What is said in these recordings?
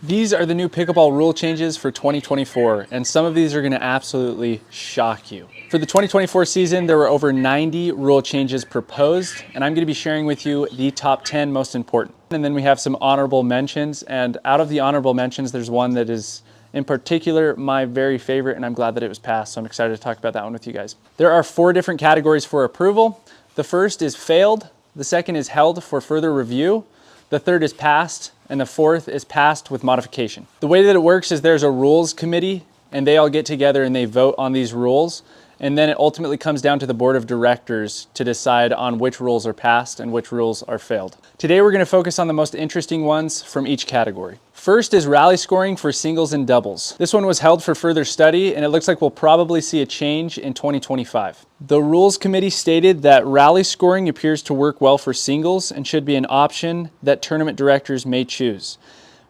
These are the new pickleball rule changes for 2024, and some of these are going to absolutely shock you. For the 2024 season, there were over 90 rule changes proposed, and I'm going to be sharing with you the top 10 most important. And then we have some honorable mentions, and out of the honorable mentions, there's one that is in particular my very favorite, and I'm glad that it was passed, so I'm excited to talk about that one with you guys. There are 4 different categories for approval. The first is failed, the second is held for further review, the third is passed, and the fourth is passed with modification. The way that it works is there's a rules committee, and they all get together and they vote on these rules, and then it ultimately comes down to the board of directors to decide on which rules are passed and which rules are failed. Today we're going to focus on the most interesting ones from each category. First is rally scoring for singles and doubles. This one was held for further study, and it looks like we'll probably see a change in 2025. The rules committee stated that rally scoring appears to work well for singles and should be an option that tournament directors may choose.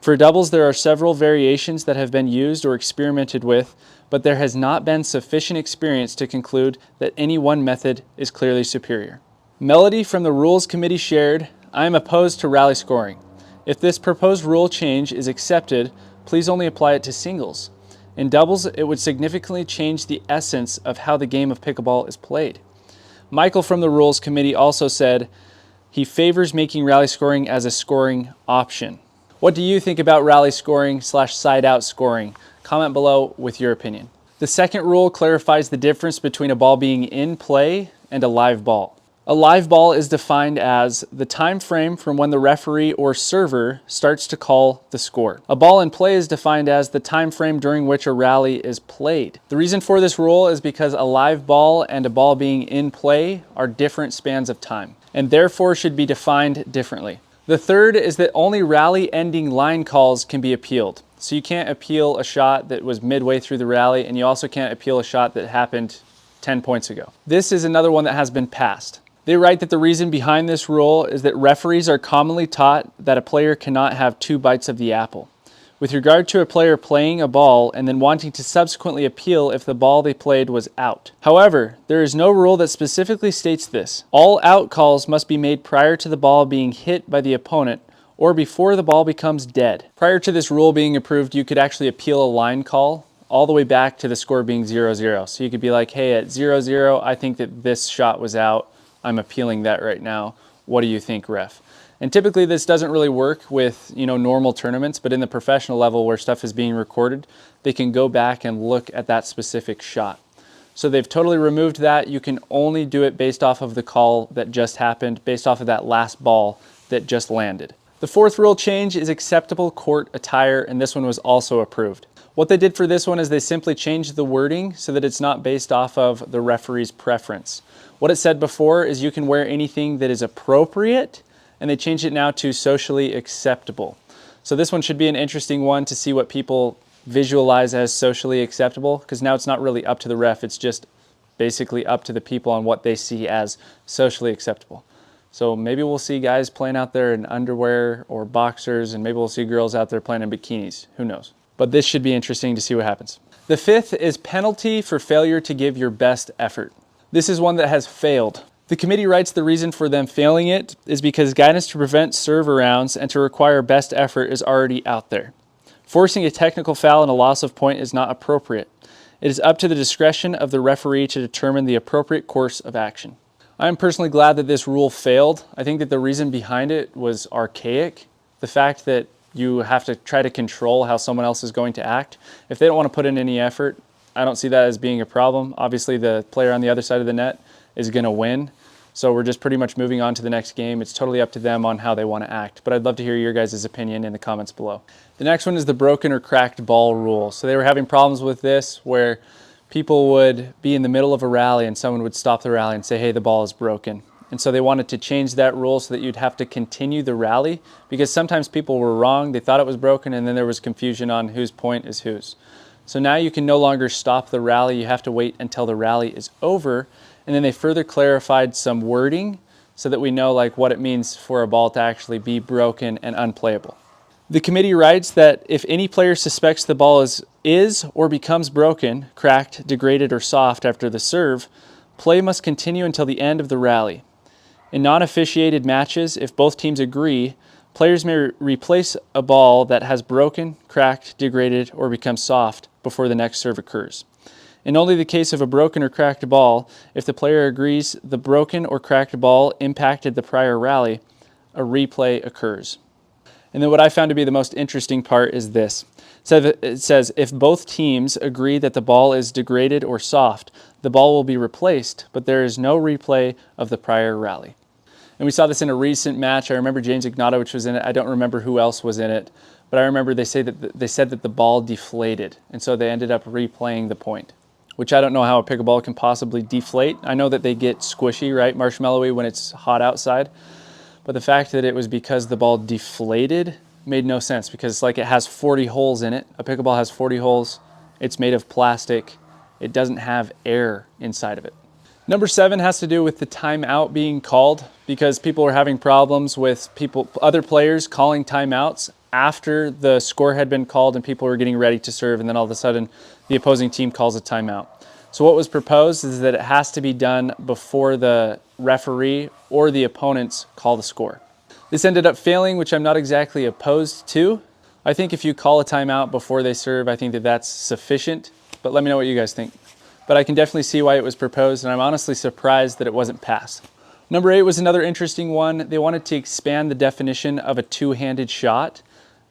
For doubles, there are several variations that have been used or experimented with, but there has not been sufficient experience to conclude that any one method is clearly superior. Melody from the rules committee shared, "I am opposed to rally scoring. If this proposed rule change is accepted, please only apply it to singles. In doubles, it would significantly change the essence of how the game of pickleball is played." Michael from the rules committee also said he favors making rally scoring as a scoring option. What do you think about rally scoring / side out scoring? Comment below with your opinion. The second rule clarifies the difference between a ball being in play and a live ball. A live ball is defined as the time frame from when the referee or server starts to call the score. A ball in play is defined as the time frame during which a rally is played. The reason for this rule is because a live ball and a ball being in play are different spans of time, and therefore should be defined differently. The third is that only rally ending line calls can be appealed. So you can't appeal a shot that was midway through the rally, and you also can't appeal a shot that happened 10 points ago. This is another one that has been passed. They write that the reason behind this rule is that referees are commonly taught that a player cannot have 2 bites of the apple. With regard to a player playing a ball and then wanting to subsequently appeal if the ball they played was out. However, there is no rule that specifically states this. All out calls must be made prior to the ball being hit by the opponent or before the ball becomes dead. Prior to this rule being approved, you could actually appeal a line call all the way back to the score being 0-0. So you could be like, hey, at 0-0, I think that this shot was out. I'm appealing that right now. What do you think, ref? And typically this doesn't really work with, normal tournaments, but in the professional level where stuff is being recorded, they can go back and look at that specific shot. So they've totally removed that. You can only do it based off of the call that just happened, based off of that last ball that just landed. The fourth rule change is acceptable court attire, and this one was also approved. What they did for this one is they simply changed the wording so that it's not based off of the referee's preference. What it said before is you can wear anything that is appropriate, and they changed it now to socially acceptable. So this one should be an interesting one to see what people visualize as socially acceptable, because now it's not really up to the ref, it's just basically up to the people on what they see as socially acceptable. So maybe we'll see guys playing out there in underwear or boxers, and maybe we'll see girls out there playing in bikinis. Who knows? But this should be interesting to see what happens. The fifth is penalty for failure to give your best effort. This is one that has failed. The committee writes the reason for them failing it is because guidance to prevent serve arounds and to require best effort is already out there. Forcing a technical foul and a loss of point is not appropriate. It is up to the discretion of the referee to determine the appropriate course of action. I'm personally glad that this rule failed. I think that the reason behind it was archaic. The fact that you have to try to control how someone else is going to act. If they don't want to put in any effort, I don't see that as being a problem. Obviously, the player on the other side of the net is going to win. So we're just pretty much moving on to the next game. It's totally up to them on how they want to act. But I'd love to hear your guys' opinion in the comments below. The next one is the broken or cracked ball rule. So they were having problems with this where people would be in the middle of a rally and someone would stop the rally and say, hey, the ball is broken. And so they wanted to change that rule so that you'd have to continue the rally, because sometimes people were wrong, they thought it was broken, and then there was confusion on whose point is whose. So now you can no longer stop the rally, you have to wait until the rally is over, and then they further clarified some wording so that we know what it means for a ball to actually be broken and unplayable. The committee writes that if any player suspects the ball is or becomes broken, cracked, degraded, or soft after the serve, play must continue until the end of the rally. In non-officiated matches, if both teams agree, Players may replace a ball that has broken, cracked, degraded, or become soft before the next serve occurs. In only the case of a broken or cracked ball, if the player agrees the broken or cracked ball impacted the prior rally, a replay occurs. And then what I found to be the most interesting part is this. It says, if both teams agree that the ball is degraded or soft, the ball will be replaced, but there is no replay of the prior rally. And we saw this in a recent match. I remember James Ignatowicz was in it. I don't remember who else was in it, but I remember they said that the ball deflated, and so they ended up replaying the point, which I don't know how a pickleball can possibly deflate. I know that they get squishy, right, marshmallowy when it's hot outside, but the fact that it was because the ball deflated made no sense, because it's like it has 40 holes in it. A pickleball has 40 holes. It's made of plastic. It doesn't have air inside of it. Number 7 has to do with the timeout being called, because people are having problems with other players calling timeouts after the score had been called and people were getting ready to serve, and then all of a sudden the opposing team calls a timeout. So what was proposed is that it has to be done before the referee or the opponents call the score. This ended up failing, which I'm not exactly opposed to. I think if you call a timeout before they serve, I think that that's sufficient, but let me know what you guys think. But I can definitely see why it was proposed, and I'm honestly surprised that it wasn't passed. Number 8 was another interesting one. They wanted to expand the definition of a two-handed shot.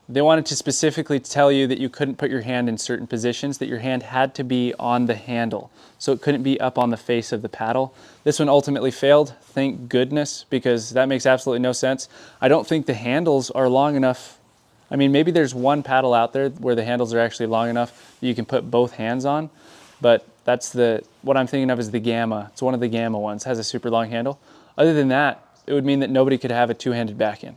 They wanted to specifically tell you that you couldn't put your hand in certain positions, that your hand had to be on the handle, so it couldn't be up on the face of the paddle. This one ultimately failed, thank goodness, because that makes absolutely no sense. I don't think the handles are long enough. I mean, maybe there's one paddle out there where the handles are actually long enough that you can put both hands on, but what I'm thinking of is the Gamma. It's one of the Gamma ones, has a super long handle. Other than that, it would mean that nobody could have a two-handed backhand.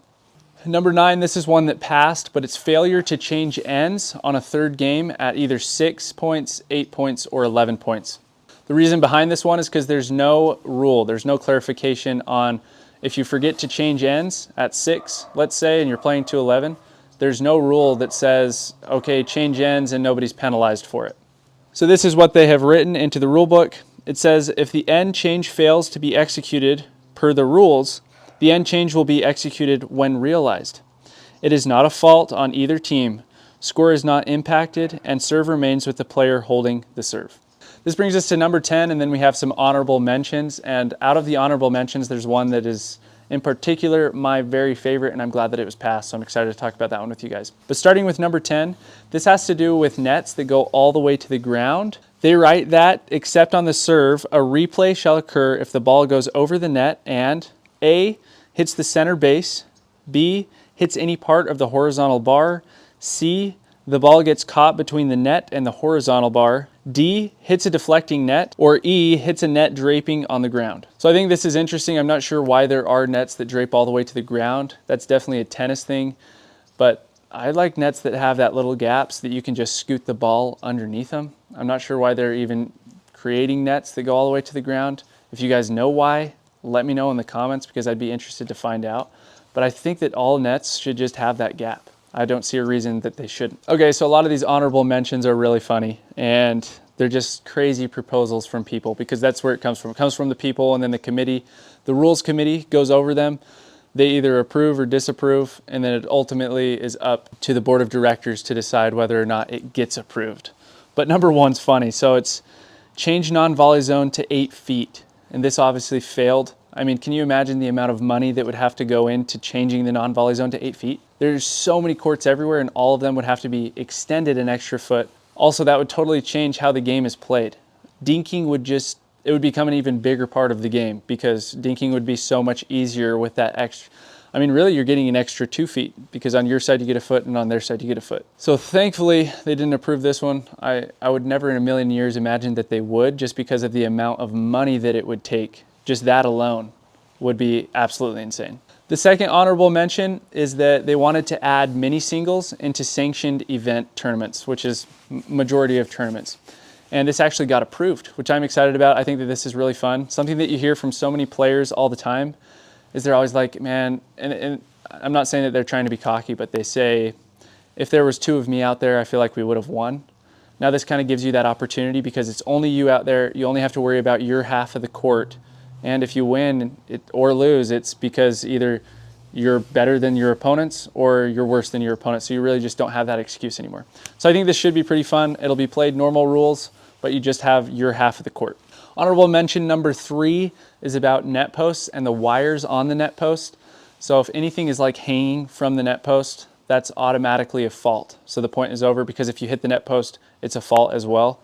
Number 9, this is one that passed, but it's failure to change ends on a third game at either 6 points, 8 points, or 11 points. The reason behind this one is because there's no rule, there's no clarification on if you forget to change ends at 6, let's say, and you're playing to 11, there's no rule that says, okay, change ends and nobody's penalized for it. So this is what they have written into the rule book. It says, if the end change fails to be executed per the rules, the end change will be executed when realized. It is not a fault on either team. Score is not impacted, and serve remains with the player holding the serve. This brings us to number 10, and then we have some honorable mentions. And out of the honorable mentions, there's one that is in particular my very favorite, and I'm glad that it was passed, so I'm excited to talk about that one with you guys. But starting with number 10, this has to do with nets that go all the way to the ground. They write that, except on the serve, a replay shall occur if the ball goes over the net and A, hits the center base, B, hits any part of the horizontal bar, C, the ball gets caught between the net and the horizontal bar, D, hits a deflecting net, or E, hits a net draping on the ground. So I think this is interesting. I'm not sure why there are nets that drape all the way to the ground. That's definitely a tennis thing, but I like nets that have that little gap so that you can just scoot the ball underneath them. I'm not sure why they're even creating nets that go all the way to the ground. If you guys know why, let me know in the comments, because I'd be interested to find out. But I think that all nets should just have that gap. I don't see a reason that they shouldn't. Okay, so a lot of these honorable mentions are really funny, and they're just crazy proposals from people, because that's where it comes from. It comes from the people, and then the committee, the rules committee goes over them. They either approve or disapprove, and then it ultimately is up to the board of directors to decide whether or not it gets approved. But number 1's funny. So it's change non-volley zone to 8 feet. And this obviously failed. I mean, can you imagine the amount of money that would have to go into changing the non-volley zone to 8 feet? There's so many courts everywhere, and all of them would have to be extended an extra foot. Also, that would totally change how the game is played. Dinking it would become an even bigger part of the game, because dinking would be so much easier with that extra. I mean, really, you're getting an extra 2 feet, because on your side you get a foot and on their side you get a foot. So thankfully they didn't approve this one. I would never in a million years imagine that they would, just because of the amount of money that it would take. Just that alone would be absolutely insane. The second honorable mention is that they wanted to add mini singles into sanctioned event tournaments, which is majority of tournaments. And this actually got approved, which I'm excited about. I think that this is really fun. Something that you hear from so many players all the time is they're always like, man, and I'm not saying that they're trying to be cocky, but they say, if there was 2 of me out there, I feel like we would have won. Now this kind of gives you that opportunity, because it's only you out there. You only have to worry about your half of the court. And if you win or lose, it's because either you're better than your opponents or you're worse than your opponents. So you really just don't have that excuse anymore. So I think this should be pretty fun. It'll be played normal rules, but you just have your half of the court. Honorable mention number 3 is about net posts and the wires on the net post. So if anything is like hanging from the net post, that's automatically a fault. So the point is over, because if you hit the net post, it's a fault as well.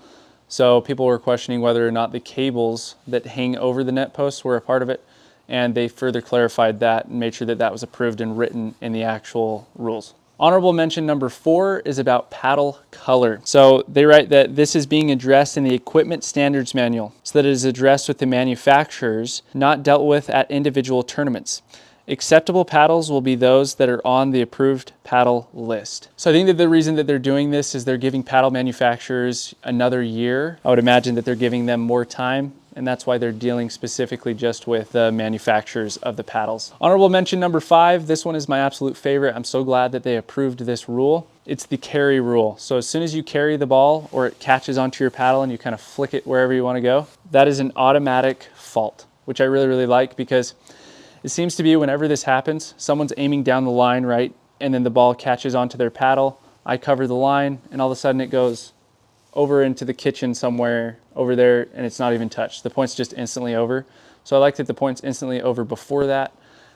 So people were questioning whether or not the cables that hang over the net posts were a part of it, and they further clarified that and made sure that that was approved and written in the actual rules. Honorable mention number 4 is about paddle color. So they write that this is being addressed in the Equipment Standards Manual, so that it is addressed with the manufacturers, not dealt with at individual tournaments. Acceptable paddles will be those that are on the approved paddle list. So I think that the reason that they're doing this is they're giving paddle manufacturers another year. I would imagine that they're giving them more time, and that's why they're dealing specifically just with the manufacturers of the paddles. Honorable mention number 5, this one is my absolute favorite. I'm so glad that they approved this rule. It's the carry rule. So as soon as you carry the ball or it catches onto your paddle and you kind of flick it wherever you want to go, that is an automatic fault, which I really, really like, because it seems to be whenever this happens, someone's aiming down the line, right? And then the ball catches onto their paddle. I cover the line, and all of a sudden it goes over into the kitchen somewhere over there, and it's not even touched. The point's just instantly over. So I like that the point's instantly over before that.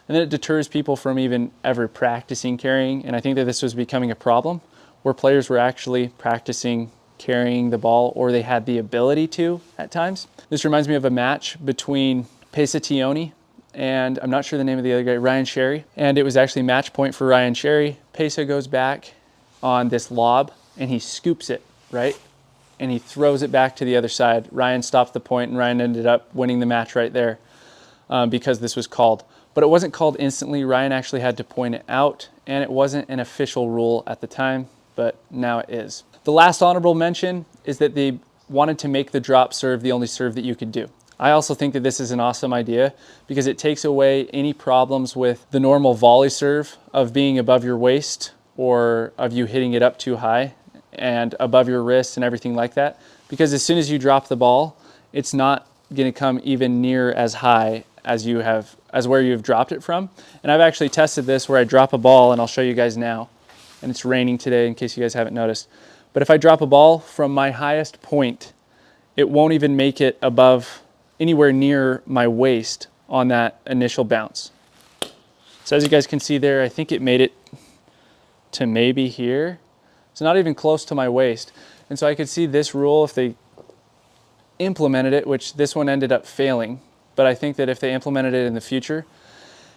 And then it deters people from even ever practicing carrying. And I think that this was becoming a problem where players were actually practicing carrying the ball, or they had the ability to at times. This reminds me of a match between Pesationi and I'm not sure the name of the other guy, Ryan Sherry. And it was actually match point for Ryan Sherry. Pesa goes back on this lob and he scoops it, right? And he throws it back to the other side. Ryan stopped the point, and Ryan ended up winning the match right there because this was called. But it wasn't called instantly. Ryan actually had to point it out, and it wasn't an official rule at the time, but now it is. The last honorable mention is that they wanted to make the drop serve the only serve that you could do. I also think that this is an awesome idea because it takes away any problems with the normal volley serve of being above your waist or of you hitting it up too high and above your wrist and everything like that. Because as soon as you drop the ball, it's not going to come even near as high as where you've dropped it from. And I've actually tested this where I drop a ball, and I'll show you guys now. And it's raining today in case you guys haven't noticed. But if I drop a ball from my highest point, it won't even make it above anywhere near my waist on that initial bounce. So as you guys can see there, I think it made it to maybe here. It's not even close to my waist. And so I could see this rule, if they implemented it, which this one ended up failing, but I think that if they implemented it in the future,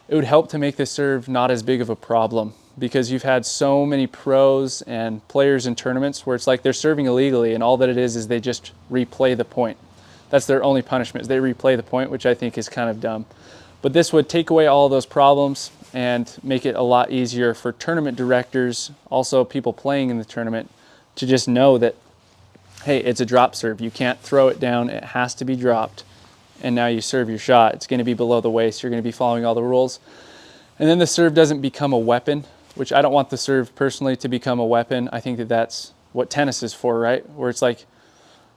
it would help to make the serve not as big of a problem, because you've had so many pros and players in tournaments where it's like they're serving illegally, and all that it is they just replay the point. That's their only punishment, is they replay the point, which I think is kind of dumb. But this would take away all those problems and make it a lot easier for tournament directors, also people playing in the tournament, to just know that, hey, it's a drop serve. You can't throw it down. It has to be dropped. And now you serve your shot. It's going to be below the waist. You're going to be following all the rules. And then the serve doesn't become a weapon, which I don't want the serve personally to become a weapon. I think that that's what tennis is for, right? Where it's like,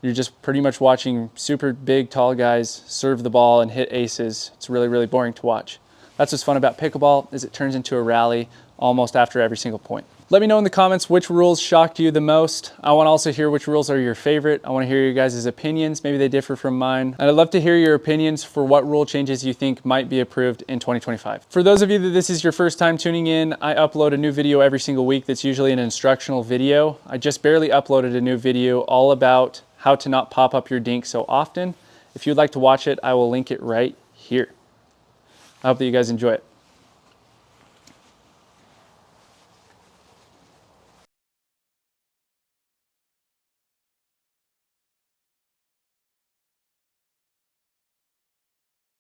you're just pretty much watching super big, tall guys serve the ball and hit aces. It's really, really boring to watch. That's what's fun about pickleball, is it turns into a rally almost after every single point. Let me know in the comments which rules shocked you the most. I want to also hear which rules are your favorite. I want to hear your guys' opinions. Maybe they differ from mine. And I'd love to hear your opinions for what rule changes you think might be approved in 2025. For those of you that this is your first time tuning in, I upload a new video every single week that's usually an instructional video. I just barely uploaded a new video all about how to not pop up your dink so often. If you'd like to watch it, I will link it right here. I hope that you guys enjoy it.